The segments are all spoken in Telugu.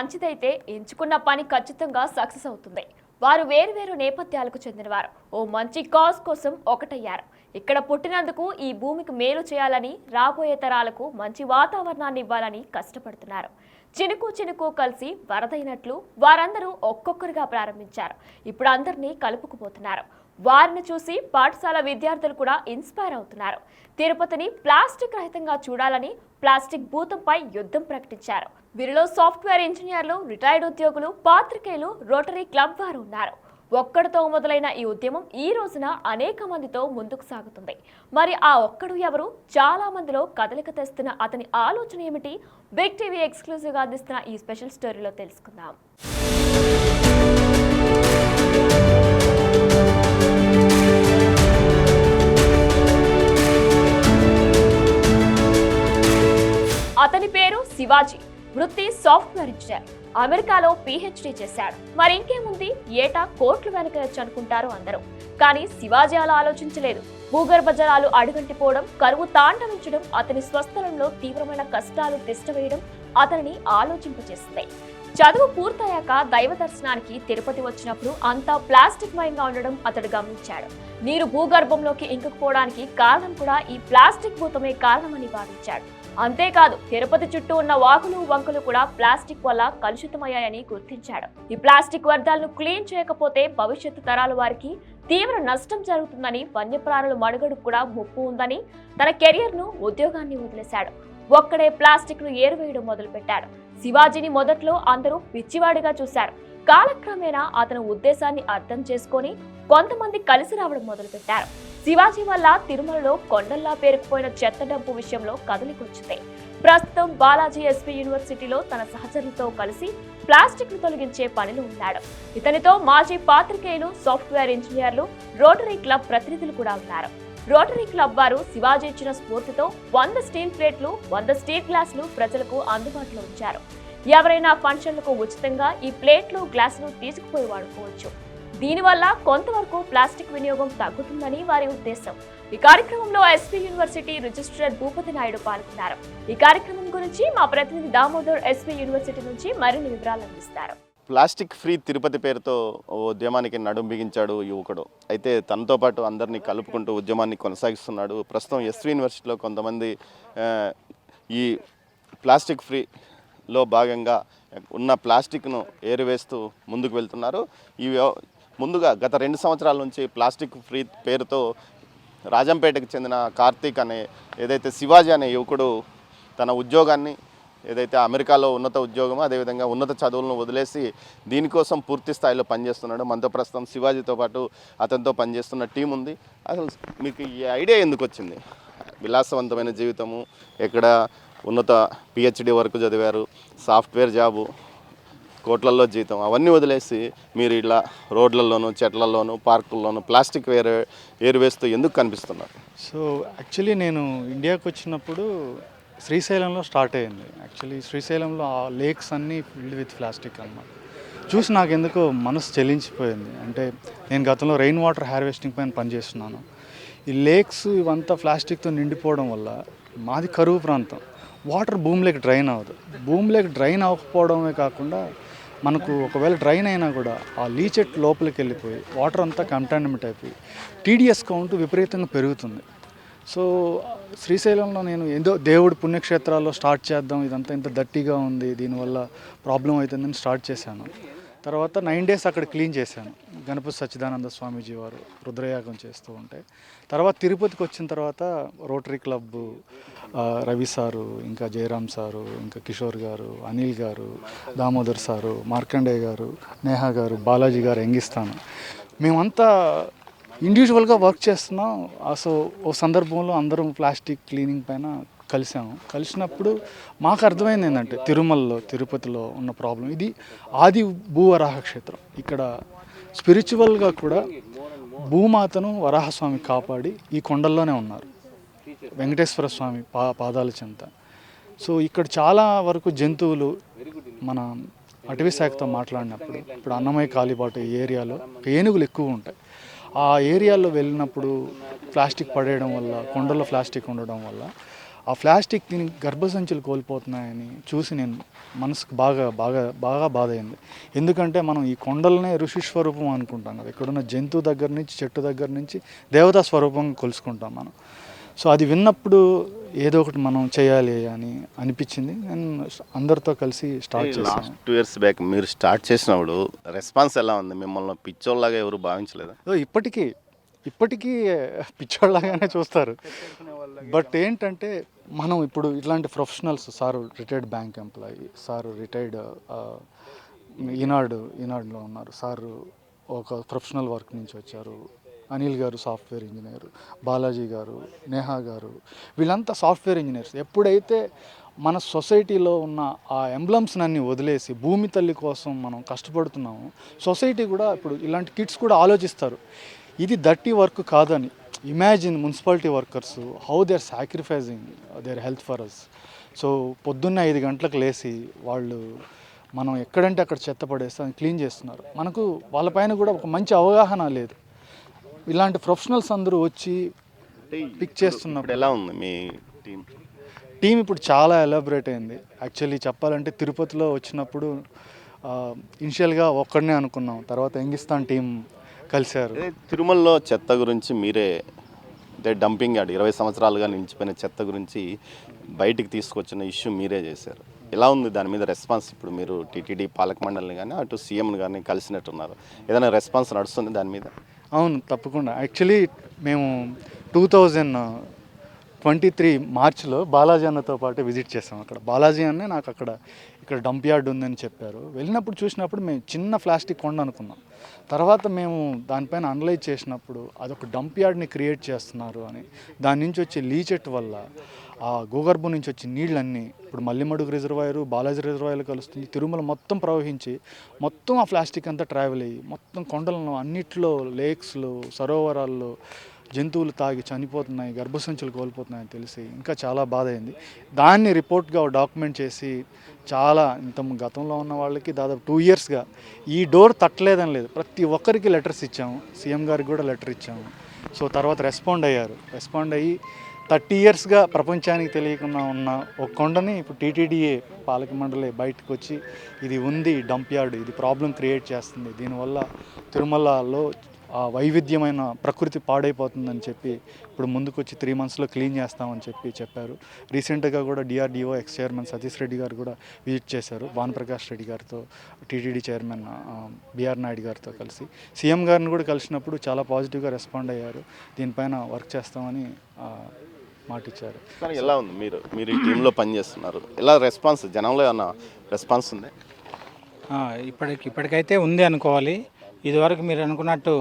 మంచిదైతే ఎంచుకున్న పని ఖచ్చితంగా సక్సెస్ అవుతుంది. వారు వేరువేరు నేపథ్యాలకు చెందినవారు ఓ మంచి కాజ్ కోసం ఒకటయ్యారు. ఇక్కడ పుట్టినందుకు ఈ భూమికి మేలు చేయాలని, రాబోయే తరాలకు మంచి వాతావరణాన్ని ఇవ్వాలని కష్టపడుతున్నారు. చినుకు చినుకు కలిసి వరదైనట్లు వారందరూ ఒక్కొక్కరిగా ప్రారంభించారు. ఇప్పుడు అందరినీ కలుపుకుపోతున్నారు. వారిని చూసి పాఠశాల విద్యార్థులు కూడా ఇన్స్పైర్ అవుతున్నారు. తిరుపతిని ప్లాస్టిక్ రహితంగా చూడాలని ప్లాస్టిక్ భూతంపై యుద్ధం ప్రకటించారు. వీరిలో సాఫ్ట్వేర్ ఇంజనీర్లు, రిటైర్డ్ ఉద్యోగులు, పాత్రికేయులు, రోటరీ క్లబ్ వారు ఉన్నారు. ఒక్కడితో మొదలైన ఈ ఉద్యమం ఈ రోజున అనేక మందితో ముందుకు సాగుతుంది. మరి ఆ ఒక్కడు ఎవరు? చాలా మందిలో కదలిక తెస్తున్న అతని ఆలోచన ఏమిటి? బిగ్ టీవీ ఎక్స్క్లూజివ్గా అందిస్తున్న ఈ స్పెషల్ స్టోరీలో తెలుసుకుందాం. అతని పేరు శివాజీ. వృత్తి సాఫ్ట్వేర్ ఇంజనీర్. అమెరికాలో PhD చేశాడు. మరి ఇంకేముంది, ఏటా కోట్లు వెనకయొచ్చు అనుకుంటారు అందరూ. కానీ శివాజీ అలా ఆలోచించలేదు. భూగర్భ జలాలు అడుగంటిపోవడం, కరువు తాండవించడం, అతని స్వస్థలంలో తీవ్రమైన కష్టాలు తిష్టవేయడం అతనిని ఆలోచింపచేసింది. చదువు పూర్తయ్యాక దైవ దర్శనానికి తిరుపతి వచ్చినప్పుడు అంతా ప్లాస్టిక్ మయంగా ఉండడం అతడు గమనించాడు. నీరు భూగర్భంలోకి ఇంకకపోవడానికి కారణం కూడా ఈ ప్లాస్టిక్ భూతమే కారణమని భావించాడు. అంతేకాదు, తిరుపతి చుట్టూ ఉన్న వాగులు, వంకలు కూడా ప్లాస్టిక్ వల్ల కలుషితమయ్యాయని గుర్తించాడు. ఈ ప్లాస్టిక్ వ్యర్థాలను క్లీన్ చేయకపోతే భవిష్యత్తు తరాల వారికి తీవ్ర నష్టం జరుగుతుందని, వన్యప్రాణుల మనుగడకు కూడా ముప్పు ఉందని తన కెరియర్ను, ఉద్యోగాన్ని వదిలేశాడు. ఒక్కడే ప్లాస్టిక్ ను ఏరువేయడం మొదలుపెట్టాడు. శివాజీని మొదట్లో అందరూ పిచ్చివాడిగా చూశారు. కాలక్రమేణా అతని ఉద్దేశాన్ని అర్థం చేసుకొని కొంతమంది కలిసి రావడం మొదలుపెట్టారు. శివాజీ వల్ల తిరుమలలో కొండల్లా పేరుకుపోయిన చెత్త డబ్బు విషయంలో కదలికొచ్చింది. ప్రస్తుతం బాలాజీ ఎస్పీ యూనివర్సిటీలో తన సహచరులతో కలిసి ప్లాస్టిక్ ను తొలగించే పనిలో ఉన్నాడు. ఇతనితో మాజీ పాత్రికేయులు, సాఫ్ట్వేర్ ఇంజనీర్లు, రోటరీ క్లబ్ ప్రతినిధులు కూడా ఉన్నారు. రోటరీ క్లబ్ వారు శివాజీ ఇచ్చిన స్ఫూర్తితో 100 స్టీల్ ప్లేట్లు, 100 స్టీల్ గ్లాసులు ప్రజలకు అందుబాటులో ఉంచారు. ఎవరైనా ఫంక్షన్లకు ఉచితంగా ఈ ప్లేట్లు, గ్లాసులు తీసుకుపోయి వాడుకోవచ్చు. దీనివల్ల కొంతవరకు ప్లాస్టిక్ వినియోగం తగ్గుతుందని వారి ఉద్దేశం. ఈ కార్యక్రమంలో SP university registrar Bhupathi Naidu పాల్గొన్నారు. ఈ కార్యక్రమం గురించి మా ప్రతినిధి దామోదర్ ఎస్పీ యూనివర్సిటీ నుంచి మరిన్ని వివరాలు అందిస్తారు. ప్లాస్టిక్ ఫ్రీ తిరుపతి పేరుతో ఉద్యమానికి నడుం బిగించాడు యువకుడు. అయితే తనతో పాటు అందరినీ కలుపుకుంటూ ఉద్యమాన్ని కొనసాగిస్తున్నాడు. ప్రస్తుతం ఎస్వి యూనివర్సిటీలో కొంతమంది ఈ ప్లాస్టిక్ ఫ్రీలో భాగంగా ఉన్న ప్లాస్టిక్ను ఏరివేస్తూ ముందుకు వెళ్తున్నారు. ముందుగా గత 2 సంవత్సరాల నుంచి ప్లాస్టిక్ ఫ్రీ పేరుతో రాజంపేటకు చెందిన కార్తీక్ అనే ఏదైతే శివాజీ అనే యువకుడు తన ఉద్యోగాన్ని, ఏదైతే అమెరికాలో ఉన్నత ఉద్యోగమో అదేవిధంగా ఉన్నత చదువులను వదిలేసి దీనికోసం పూర్తి స్థాయిలో పనిచేస్తున్నాడు. మనతో ప్రస్తుతం శివాజీతో పాటు అతనితో పనిచేస్తున్న టీం ఉంది. అసలు మీకు ఈ ఐడియా ఎందుకు వచ్చింది? విలాసవంతమైన జీవితము, ఎక్కడ ఉన్నత PhD వరకు చదివారు, సాఫ్ట్వేర్ జాబు, కోట్లల్లో జీతం, అవన్నీ వదిలేసి మీరు ఇలా రోడ్లలోనూ, చెట్లలోనూ, పార్కుల్లోనూ ప్లాస్టిక్ ఏరువేస్తూ ఎందుకు కనిపిస్తున్నారు? సో యాక్చువల్లీ నేను ఇండియాకి వచ్చినప్పుడు శ్రీశైలంలో స్టార్ట్ అయ్యింది. యాక్చువల్లీ శ్రీశైలంలో ఆ లేక్స్ అన్నీ ఫిల్డ్ విత్ ప్లాస్టిక్ అన్నమాట. చూసి నాకు ఎందుకో మనసు చెల్లించిపోయింది. అంటే నేను గతంలో రెయిన్ వాటర్ హార్వెస్టింగ్ పైన పనిచేస్తున్నాను. ఈ లేక్స్ ఇవంతా ప్లాస్టిక్తో నిండిపోవడం వల్ల మాది కరువు ప్రాంతం. వాటర్ భూమిలోకి డ్రైన్ అవ్వదు. భూమిలోకి డ్రైన్ అవ్వకపోవడమే కాకుండా మనకు ఒకవేళ డ్రైన్ అయినా కూడా ఆ లీచెట్ లోపలికి వెళ్ళిపోయి వాటర్ అంతా కంటామినేట్ అయిపోయి TDS కౌంట్ విపరీతంగా పెరుగుతుంది. సో శ్రీశైలంలో నేను ఏదో దేవుడి పుణ్యక్షేత్రాల్లో స్టార్ట్ చేద్దాం, ఇదంతా ఇంత దట్టిగా ఉంది, దీనివల్ల ప్రాబ్లం అవుతుందని స్టార్ట్ చేశాను. తర్వాత 9 days అక్కడ క్లీన్ చేశాను. గణపతి సచ్చిదానంద స్వామీజీ వారు రుద్రయాగం చేస్తూ ఉంటే, తర్వాత తిరుపతికి వచ్చిన తర్వాత రోటరీ క్లబ్, రవి సారు, ఇంకా జయరామ్ సారు, ఇంకా కిషోర్ గారు, అనిల్ గారు, దామోదర్ సారు, మార్కండేయ గారు, నేహా గారు, బాలాజీ గారు, ఎంగిస్తాను, మేమంతా ఇండివిజువల్గా వర్క్ చేస్తున్నాం. సో ఓ సందర్భంలో అందరం ప్లాస్టిక్ క్లీనింగ్ పైన కలిసినప్పుడు మాకు అర్థమైంది ఏంటంటే తిరుమలలో, తిరుపతిలో ఉన్న ప్రాబ్లం ఇది. ఆది భూవరాహ క్షేత్రం. ఇక్కడ స్పిరిచువల్గా కూడా భూమాతను వరాహస్వామి కాపాడి ఈ కొండల్లోనే ఉన్నారు, వెంకటేశ్వర స్వామి పాదాల చెంత. సో ఇక్కడ చాలా వరకు జంతువులు, మన అటవీ శాఖతో మాట్లాడినప్పుడు ఇప్పుడు అన్నమయ్య కాలిబాటు ఏరియాలో ఏనుగులు ఎక్కువ ఉంటాయి. ఆ ఏరియాలో వెళ్ళినప్పుడు ప్లాస్టిక్ పడేయడం వల్ల, కొండల్లో ప్లాస్టిక్ ఉండడం వల్ల ఆ ప్లాస్టిక్ తిని గర్భసంచులు కోల్పోతున్నాయని చూసి నేను మనసుకు బాగా బాగా బాగా బాధ అయింది. ఎందుకంటే మనం ఈ కొండలనే ఋషి స్వరూపం అనుకుంటాం కదా, ఇక్కడున్న జంతువు దగ్గర నుంచి చెట్టు దగ్గర నుంచి దేవతా స్వరూపంగా కొలుసుకుంటాం మనం. సో అది విన్నప్పుడు ఏదో ఒకటి మనం చేయాలి అని అనిపించింది. నేను అందరితో కలిసి స్టార్ట్ చేశాను. లాస్ట్ 2 years బ్యాక్ మీరు స్టార్ట్ చేసినప్పుడు రెస్పాన్స్ ఎలా ఉంది? మిమ్మల్ని పిచ్చోళ్ళలాగా ఎవరు భావించలేదా? ఇప్పటికీ పిచ్చోళ్ళగానే చూస్తారు. బట్ ఏంటంటే మనం ఇప్పుడు ఇట్లాంటి professionals, sir retired bank employee, sir retired ఈనాడులో ఉన్నారు, సారు ఒక ప్రొఫెషనల్ వర్క్ నుంచి వచ్చారు, అనిల్ గారు సాఫ్ట్వేర్ ఇంజనీర్, బాలాజీ గారు, నేహా గారు, వీళ్ళంతా సాఫ్ట్వేర్ ఇంజనీర్స్. ఎప్పుడైతే మన సొసైటీలో ఉన్న ఆ ఎంబ్లమ్స్ని అన్నీ వదిలేసి భూమి తల్లి కోసం మనం కష్టపడుతున్నాము, సొసైటీ కూడా ఇప్పుడు ఇలాంటి కిడ్స్ కూడా ఆలోచిస్తారు ఇది దట్టి వర్క్ కాదని. Imagine municipality workers how they are sacrificing their health for us. So పొద్దున్నే 5 గంటలకు లేచి వాళ్ళు మనం ఎక్కడంటే అక్కడ చెత్త పడేస్తే క్లీన్ చేస్తున్నారు. మనకు వాళ్ళపైన కూడా ఒక మంచి అవగాహన లేదు. ఇలాంటి ప్రొఫెషనల్స్ అందరూ వచ్చి పిక్ చేస్తున్నప్పుడు ఎలా ఉంది మీ టీం ఇప్పుడు చాలా ఎలాబరేట్ అయింది. యాక్చువల్లీ చెప్పాలంటే తిరుపతిలో వచ్చినప్పుడు ఇనిషియల్గా ఒక్కడనే అనుకున్నాం, తర్వాత ఎంగిస్తాన్ టీం కలిశారు. తిరుమలలో చెత్త గురించి మీరే అంటే డంపింగ్ యార్డ్ 20 సంవత్సరాలుగా నిలిచిపోయిన చెత్త గురించి బయటికి తీసుకొచ్చిన ఇష్యూ మీరే చేశారు. ఎలా ఉంది దాని మీద రెస్పాన్స్? ఇప్పుడు మీరు టీటీడీ పాలక మండలిని కానీ అటు సీఎం కానీ కలిసినట్టున్నారు, ఏదైనా రెస్పాన్స్ నడుస్తుంది దాని మీద? అవును, తప్పకుండా. యాక్చువల్లీ మేము 2023 మార్చిలో బాలాజీ అన్నతో పాటు విజిట్ చేసాం. అక్కడ బాలాజీ అన్నే నాకు ఇక్కడ డంప్ యార్డ్ ఉందని చెప్పారు. వెళ్ళినప్పుడు చూసినప్పుడు మేము చిన్న ప్లాస్టిక్ కొండ అనుకున్నాం. తర్వాత మేము దానిపైన అనలైజ్ చేసినప్పుడు అదొక డంప్ యార్డ్ని క్రియేట్ చేస్తున్నారు అని. దాని నుంచి వచ్చే లీచెట్ వల్ల ఆ భూగర్భం నుంచి వచ్చే నీళ్ళన్నీ ఇప్పుడు మల్లిమడుగు రిజర్వాయరు, బాలాజీ రిజర్వాయర్లు కలుస్తుంది, తిరుమల మొత్తం ప్రవహించి మొత్తం ఆ ప్లాస్టిక్ అంతా ట్రావెల్ అయ్యి మొత్తం కొండలను అన్నిట్లో, లేక్స్లో, సరోవరాల్లో జంతువులు తాగి చనిపోతున్నాయి, గర్భసంచులు కోల్పోతున్నాయని తెలిసి ఇంకా చాలా బాధ అయింది. దాన్ని రిపోర్ట్గా డాక్యుమెంట్ చేసి చాలా గతంలో ఉన్న వాళ్ళకి దాదాపు 2 yearsగా ఈ డోర్ తట్టలేదని లేదు, ప్రతి ఒక్కరికి లెటర్స్ ఇచ్చాము, సీఎం గారికి కూడా లెటర్ ఇచ్చాము. సో తర్వాత రెస్పాండ్ అయ్యి 30 yearsగా ప్రపంచానికి తెలియకుండా ఉన్న ఒక కొండని ఇప్పుడు టీటీడీఏ పాలక మండలి బయటకు వచ్చి ఇది ఉంది డంప్ యార్డ్, ఇది ప్రాబ్లం క్రియేట్ చేస్తుంది, దీనివల్ల తిరుమలలో ఆ వైవిధ్యమైన ప్రకృతి పాడైపోతుందని చెప్పి ఇప్పుడు ముందుకొచ్చి 3 monthsలో క్లీన్ చేస్తామని చెప్పారు. రీసెంట్గా కూడా DRDO X chairman Satish Reddy గారు కూడా విజిట్ చేశారు, భానుప్రకాష్ రెడ్డి గారితో, టీటీడీ చైర్మన్ బిఆర్ నాయుడు గారితో కలిసి. సీఎం గారిని కూడా కలిసినప్పుడు చాలా పాజిటివ్గా రెస్పాండ్ అయ్యారు, దీనిపైన వర్క్ చేస్తామని మాట ఇచ్చారు. కానీ ఎలా ఉంది మీరు ఈ టీంలో పనిచేస్తున్నారు, ఎలా రెస్పాన్స్ జనంలో ఏమన్నా రెస్పాన్స్ ఉంది? ఇప్పటికైతే ఉంది అనుకోవాలి. ఇదివరకు మీరు అనుకున్నట్టు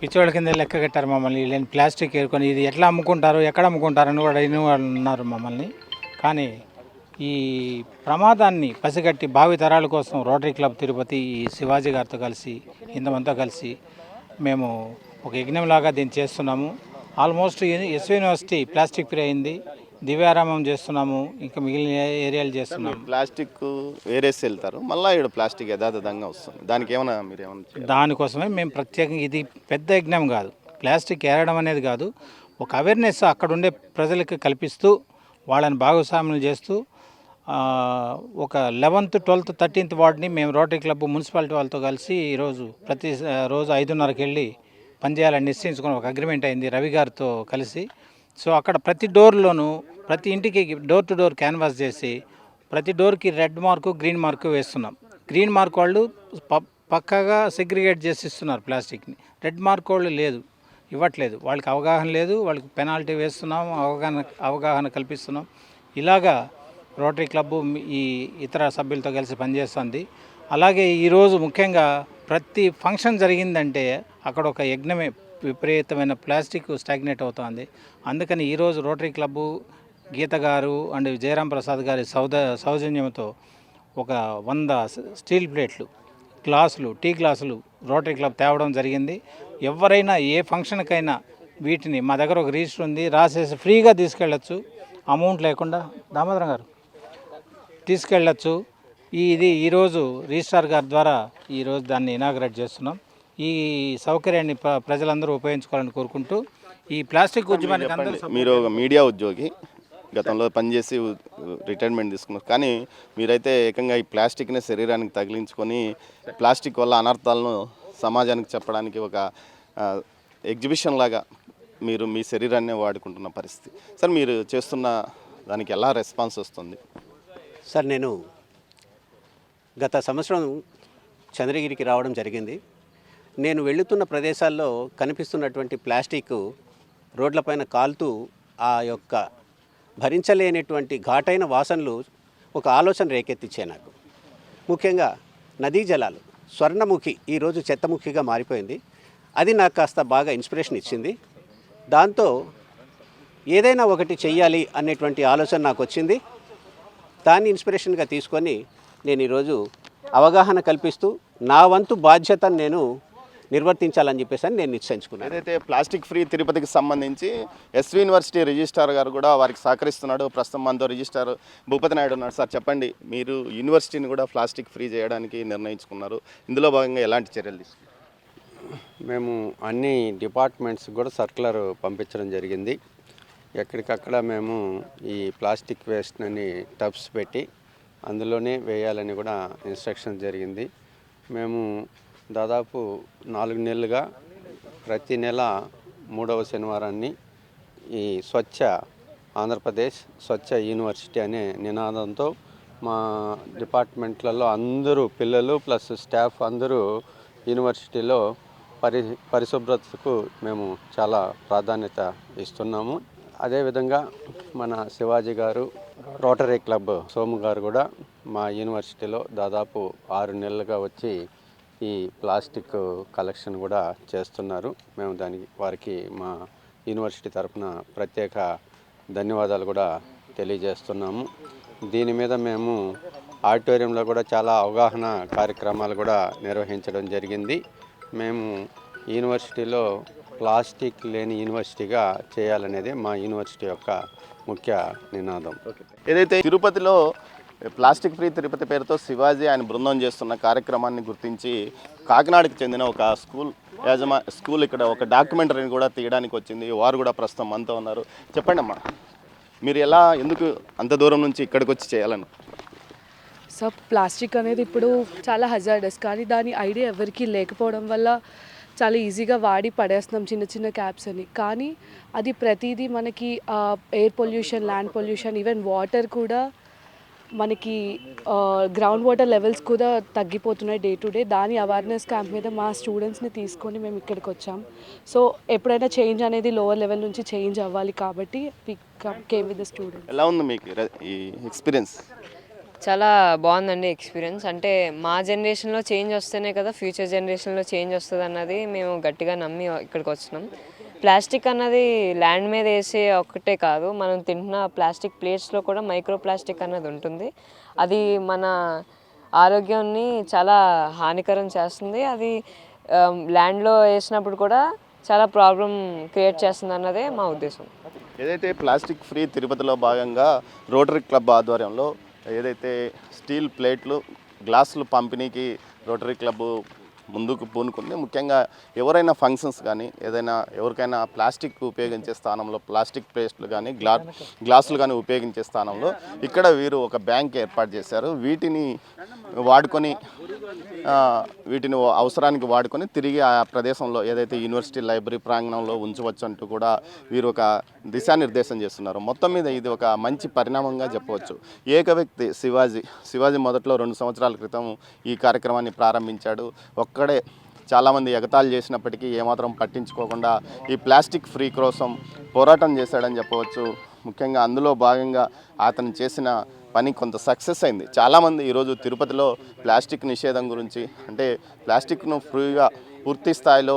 పిచ్చోళ్ళ కింద లెక్క కట్టారు మమ్మల్ని, లేని ప్లాస్టిక్ ఏరుకొని ఇది ఎట్లా అమ్ముకుంటారు, ఎక్కడ అమ్ముకుంటారు అని కూడా అయిన వాళ్ళు ఉన్నారు మమ్మల్ని. కానీ ఈ ప్రమాదాన్ని పసిగట్టి భావి తరాల కోసం రోటరీ క్లబ్ తిరుపతి ఈ శివాజీ గారితో కలిసి ఇంతమంతా కలిసి మేము ఒక యజ్ఞంలాగా దీన్ని చేస్తున్నాము. Almost SV university plastic free అయింది, దివ్యారామం చేస్తున్నాము, ఇంకా మిగిలిన ఏరియాలు చేస్తున్నాము. ప్లాస్టిక్ వేరేసి వెళ్తారు, మళ్ళీ ఇక్కడ ప్లాస్టిక్ యథాతథంగా వస్తుంది, దానికి ఏమైనా మీరు ఏమన్నా? దానికోసమే మేము ప్రత్యేకంగా, ఇది పెద్ద యజ్ఞం కాదు, ప్లాస్టిక్ ఏరడం అనేది కాదు, ఒక అవేర్నెస్ అక్కడ ఉండే ప్రజలకు కల్పిస్తూ వాళ్ళని భాగస్వాములు చేస్తూ ఒక 11th, 12th, 13th వార్డ్ని మేము రోటరీ క్లబ్ మున్సిపాలిటీ వాళ్ళతో కలిసి ఈరోజు ప్రతి రోజు 5:30కి వెళ్ళి పనిచేయాలని నిశ్చయించుకుని ఒక అగ్రిమెంట్ అయింది రవి గారితో కలిసి. సో అక్కడ ప్రతి డోర్లోనూ ప్రతి ఇంటికి డోర్ టు డోర్ క్యాన్వాస్ చేసి ప్రతి డోర్కి రెడ్ మార్కు, గ్రీన్ మార్కు వేస్తున్నాం. గ్రీన్ మార్క్ వాళ్ళు పక్కాగా సెగ్రిగేట్ చేసి ఇస్తున్నారు ప్లాస్టిక్ని, రెడ్ మార్క్ వాళ్ళు ఇవ్వట్లేదు, వాళ్ళకి అవగాహన లేదు, వాళ్ళకి పెనాల్టీ వేస్తున్నాం, అవగాహన కల్పిస్తున్నాం. ఇలాగా రోటరీ క్లబ్బు ఈ ఇతర సభ్యులతో కలిసి పనిచేస్తుంది. అలాగే ఈరోజు ముఖ్యంగా ప్రతి ఫంక్షన్ జరిగిందంటే అక్కడ ఒక యజ్ఞమే, విపరీతమైన ప్లాస్టిక్ స్టాగ్నేట్ అవుతుంది. అందుకని ఈరోజు రోటరీ క్లబ్బు గీత గారు అండ్ జయరాం ప్రసాద్ గారి సౌజన్యంతో ఒక 100 స్టీల్ ప్లేట్లు, గ్లాసులు, టీ గ్లాసులు రోటరీ క్లబ్ తేవడం జరిగింది. ఎవరైనా ఏ ఫంక్షన్కైనా వీటిని మా దగ్గర ఒక రిజిస్టర్ ఉంది, రాసేసి ఫ్రీగా తీసుకెళ్ళచ్చు, అమౌంట్ లేకుండా దామోదరం గారు తీసుకెళ్ళచ్చు. ఇది ఈరోజు రిజిస్ట్రార్ గారి ద్వారా ఈరోజు దాన్ని ఇనాగరేట్ చేస్తున్నాం. ఈ సౌకర్యాన్ని ప్రజలందరూ ఉపయోగించుకోవాలని కోరుకుంటూ ఈ ప్లాస్టిక్ ఉద్యమానికి అందరూ మీరు ఒక మీడియా ఉద్యోగి, గతంలో పనిచేసి రిటైర్మెంట్ తీసుకున్నారు. కానీ మీరైతే ఏకంగా ఈ ప్లాస్టిక్ని శరీరానికి తగిలించుకొని ప్లాస్టిక్ వల్ల అనర్థాలను సమాజానికి చెప్పడానికి ఒక ఎగ్జిబిషన్ లాగా మీరు మీ శరీరాన్ని వాడుకుంటున్న పరిస్థితి. సార్ మీరు చేస్తున్న దానికి ఎలా రెస్పాన్స్ వస్తుంది? సార్ నేను గత సంవత్సరం చంద్రగిరికి రావడం జరిగింది. నేను వెళుతున్న ప్రదేశాల్లో కనిపిస్తున్నటువంటి ప్లాస్టిక్ రోడ్లపైన కాలుతూ ఆ యొక్క భరించలేనటువంటి ఘాటైన వాసనలు ఒక ఆలోచన రేకెత్తించాయి నాకు. ముఖ్యంగా నదీ జలాలు స్వర్ణముఖి ఈరోజు చెత్తముఖిగా మారిపోయింది. అది నాకు కాస్త బాగా ఇన్స్పిరేషన్ ఇచ్చింది. దాంతో ఏదైనా ఒకటి చెయ్యాలి అనేటువంటి ఆలోచన నాకు వచ్చింది. దాన్ని ఇన్స్పిరేషన్గా తీసుకొని నేను ఈరోజు అవగాహన కల్పిస్తూ నా వంతు బాధ్యతను నేను నిర్వర్తించాలని చెప్పేసి నేను నిశ్చయించుకున్నాను. ఏదైతే ప్లాస్టిక్ ఫ్రీ తిరుపతికి సంబంధించి ఎస్వి యూనివర్సిటీ రిజిస్ట్రార్ గారు కూడా వారికి సహకరిస్తున్నాడు. ప్రస్తుతం మనతో రిజిస్ట్రార్ భూపతి నాయుడు ఉన్నారు. సార్ చెప్పండి, మీరు యూనివర్సిటీని కూడా ప్లాస్టిక్ ఫ్రీ చేయడానికి నిర్ణయించుకున్నారు. ఇందులో భాగంగా ఎలాంటి చర్యలు తీసుకున్నారు? మేము అన్ని డిపార్ట్మెంట్స్ కూడా సర్క్యులర్ పంపించడం జరిగింది. ఎక్కడికక్కడ మేము ఈ ప్లాస్టిక్ వేస్ట్ని టబ్స్ పెట్టి అందులోనే వేయాలని కూడా ఇన్స్ట్రక్షన్ జరిగింది. మేము దాదాపు 4 నెలలుగా ప్రతి నెల 3వ శనివారాన్ని ఈ స్వచ్ఛ ఆంధ్రప్రదేశ్ స్వచ్ఛ యూనివర్సిటీ అనే నినాదంతో మా డిపార్ట్మెంట్లలో అందరూ పిల్లలు ప్లస్ స్టాఫ్ అందరూ యూనివర్సిటీలో పరిశుభ్రతకు మేము చాలా ప్రాధాన్యత ఇస్తున్నాము. అదేవిధంగా మన శివాజీ గారు, రోటరీ క్లబ్ సోము గారు కూడా మా యూనివర్సిటీలో దాదాపు 6 నెలలుగా వచ్చి ఈ ప్లాస్టిక్ కలెక్షన్ కూడా చేస్తున్నారు. మేము వారికి మా యూనివర్సిటీ తరఫున ప్రత్యేక ధన్యవాదాలు కూడా తెలియజేస్తున్నాము. దీని మీద మేము ఆడిటోరియంలో కూడా చాలా అవగాహన కార్యక్రమాలు కూడా నిర్వహించడం జరిగింది. మేము యూనివర్సిటీలో ప్లాస్టిక్ లేని యూనివర్సిటీగా చేయాలనేది మా యూనివర్సిటీ యొక్క ముఖ్య నినాదం. ఏదైతే తిరుపతిలో ప్లాస్టిక్ ఫ్రీ తిరుపతి పేరుతో శివాజీ ఆయన బృందం చేస్తున్న కార్యక్రమాన్ని గుర్తించి కాకినాడకి చెందిన ఒక స్కూల్ ఇక్కడ ఒక డాక్యుమెంటరీని కూడా తీయడానికి వచ్చింది. వారు కూడా ప్రస్తుతం మనతో ఉన్నారు. చెప్పండి అమ్మా, మీరు ఎందుకు అంత దూరం నుంచి ఇక్కడికి వచ్చి చేయాలని? సో ప్లాస్టిక్ అనేది ఇప్పుడు చాలా హజార్డస్, కానీ దాని ఐడియా ఎవరికీ లేకపోవడం వల్ల చాలా ఈజీగా వాడి పడేస్తున్నాం చిన్న చిన్న క్యాప్స్ అని. కానీ అది ప్రతిదీ మనకి air pollution, land pollution, even water కూడా మనకి గ్రౌండ్ వాటర్ లెవెల్స్ కూడా తగ్గిపోతున్నాయి డే టు డే. దాని అవేర్నెస్ క్యాంప్ మీద మా స్టూడెంట్స్ని తీసుకొని మేము ఇక్కడికి వచ్చాం. సో ఎప్పుడైనా చేంజ్ అనేది లోవర్ లెవెల్ నుంచి చేంజ్ అవ్వాలి కాబట్టి we came with the student. ఎలా ఉంది మీకు ఈ ఎక్స్పీరియన్స్? చాలా బాగుందండి ఎక్స్పీరియన్స్. అంటే మా జనరేషన్లో చేంజ్ వస్తేనే కదా ఫ్యూచర్ జనరేషన్లో చేంజ్ వస్తుంది అన్నది మేము గట్టిగా నమ్మి ఇక్కడికి వచ్చినాం. ప్లాస్టిక్ అన్నది ల్యాండ్ మీద వేసే ఒక్కటే కాదు, మనం తింటున్న ప్లాస్టిక్ ప్లేట్స్లో కూడా మైక్రో ప్లాస్టిక్ అన్నది ఉంటుంది. అది మన ఆరోగ్యాన్ని చాలా హానికరం చేస్తుంది. అది ల్యాండ్లో వేసినప్పుడు కూడా చాలా ప్రాబ్లం క్రియేట్ చేస్తుంది అన్నదే మా ఉద్దేశం. ఏదైతే ప్లాస్టిక్ ఫ్రీ తిరుపతిలో భాగంగా రోటరీ క్లబ్ ఆధ్వర్యంలో ఏదైతే స్టీల్ ప్లేట్లు, గ్లాసులు పంపిణీకి రోటరీ క్లబ్ ముందుకు పూనుకుంది. ముఖ్యంగా ఎవరైనా ఫంక్షన్స్ కానీ ఏదైనా ఎవరికైనా ప్లాస్టిక్ ఉపయోగించే స్థానంలో ప్లాస్టిక్ ప్లేట్లు కానీ గ్లాసులు కానీ ఉపయోగించే స్థానంలో ఇక్కడ వీరు ఒక బ్యాంక్ ఏర్పాటు చేశారు. వీటిని అవసరానికి వాడుకొని తిరిగి ఆ ప్రదేశంలో ఏదైతే యూనివర్సిటీ లైబ్రరీ ప్రాంగణంలో ఉంచవచ్చు అంటూ కూడా వీరు ఒక దిశానిర్దేశం చేస్తున్నారు. మొత్తం మీద ఇది ఒక మంచి పరిణామంగా చెప్పవచ్చు. ఏక వ్యక్తి శివాజీ మొదట్లో 2 సంవత్సరాల క్రితం ఈ కార్యక్రమాన్ని ప్రారంభించాడు. ఒక్కడే చాలామంది ఎగతాళి చేసినప్పటికీ ఏమాత్రం పట్టించుకోకుండా ఈ ప్లాస్టిక్ ఫ్రీ కోసం పోరాటం చేశాడని చెప్పవచ్చు. ముఖ్యంగా అందులో భాగంగా అతను చేసిన పని కొంత సక్సెస్ అయింది. చాలామంది ఈరోజు తిరుపతిలో ప్లాస్టిక్ నిషేధం గురించి, అంటే ప్లాస్టిక్ను ఫ్రీగా పూర్తి స్థాయిలో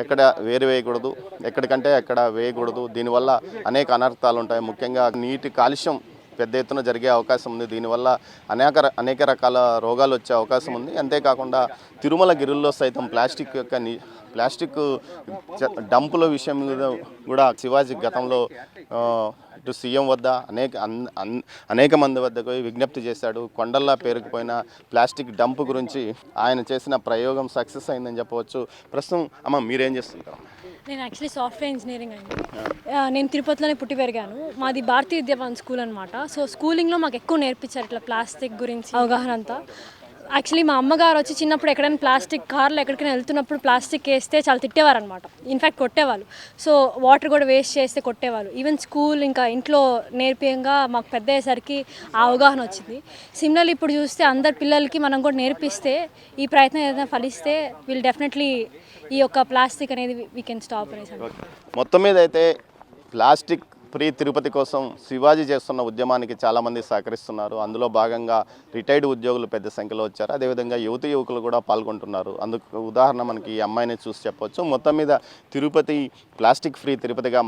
ఎక్కడ వేయకూడదు, ఎక్కడికంటే అక్కడ వేయకూడదు, దీనివల్ల అనేక అనర్థాలు ఉంటాయి. ముఖ్యంగా నీటి కాలుష్యం పెద్ద ఎత్తున జరిగే అవకాశం ఉంది. దీనివల్ల అనేక రకాల రోగాలు వచ్చే అవకాశం ఉంది. అంతేకాకుండా తిరుమల గిరుల్లో సైతం ప్లాస్టిక్ డంపుల విషయం మీద కూడా శివాజీ గతంలో ఇటు సీఎం వద్ద అనేక మంది వద్దకు విజ్ఞప్తి చేశాడు. కొండల్లా పేరుకుపోయిన ప్లాస్టిక్ డంప్ గురించి ఆయన చేసిన ప్రయోగం సక్సెస్ అయిందని చెప్పవచ్చు. ప్రస్తుతం అమ్మ మీరేం చేస్తుంటారు? నేను యాక్చువల్లీ సాఫ్ట్వేర్ ఇంజనీరింగ్ అండి. నేను తిరుపతిలోనే పుట్టి పెరిగాను. మాది భారతీయ విద్యాభవన్ స్కూల్ అనమాట. సో స్కూలింగ్లో మాకు ఎక్కువ నేర్పించారు ఇట్లా ప్లాస్టిక్ గురించి అవగాహన అంతా. యాక్చువల్లీ మా అమ్మగారు వచ్చి చిన్నప్పుడు ఎక్కడైనా ప్లాస్టిక్ కార్లో ఎక్కడికైనా వెళ్తున్నప్పుడు ప్లాస్టిక్ వేస్తే చాలా తిట్టేవారు అనమాట. ఇన్ఫ్యాక్ట్ కొట్టేవాళ్ళు. సో వాటర్ కూడా వేస్ట్ చేస్తే కొట్టేవాళ్ళు. ఈవెన్ స్కూల్ ఇంకా ఇంట్లో నేర్పియంగా మాకు పెద్ద అయ్యేసరికి ఆ అవగాహన వచ్చింది. సిమిలర్లీ ఇప్పుడు చూస్తే అందరి పిల్లలకి మనం కూడా నేర్పిస్తే ఈ ప్రయత్నం ఏదైనా ఫలిస్తే విల్ డెఫినెట్లీ ఈ యొక్క ప్లాస్టిక్ అనేది వీ కెన్ స్టాప్ అనేసి. మొత్తం మీద అయితే ప్లాస్టిక్ ఫ్రీ తిరుపతి కోసం శివాజీ చేస్తున్న ఉద్యమానికి చాలామంది సహకరిస్తున్నారు. అందులో భాగంగా రిటైర్డ్ ఉద్యోగులు పెద్ద సంఖ్యలో వచ్చారు. అదేవిధంగా యువకులు కూడా పాల్గొంటున్నారు. అందుకు ఉదాహరణ మనకి ఈ అమ్మాయిని చూసి చెప్పవచ్చు. మొత్తం మీద తిరుపతి ప్లాస్టిక్ ఫ్రీ తిరుపతిగా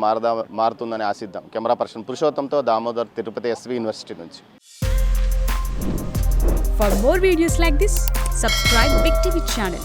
మారుతుందని ఆశిద్దాం. కెమెరా పర్సన్ పురుషోత్తంతో దామోదర్, తిరుపతి ఎస్వి యూనివర్సిటీ నుంచి. For more videos like this, subscribe Big TV channel.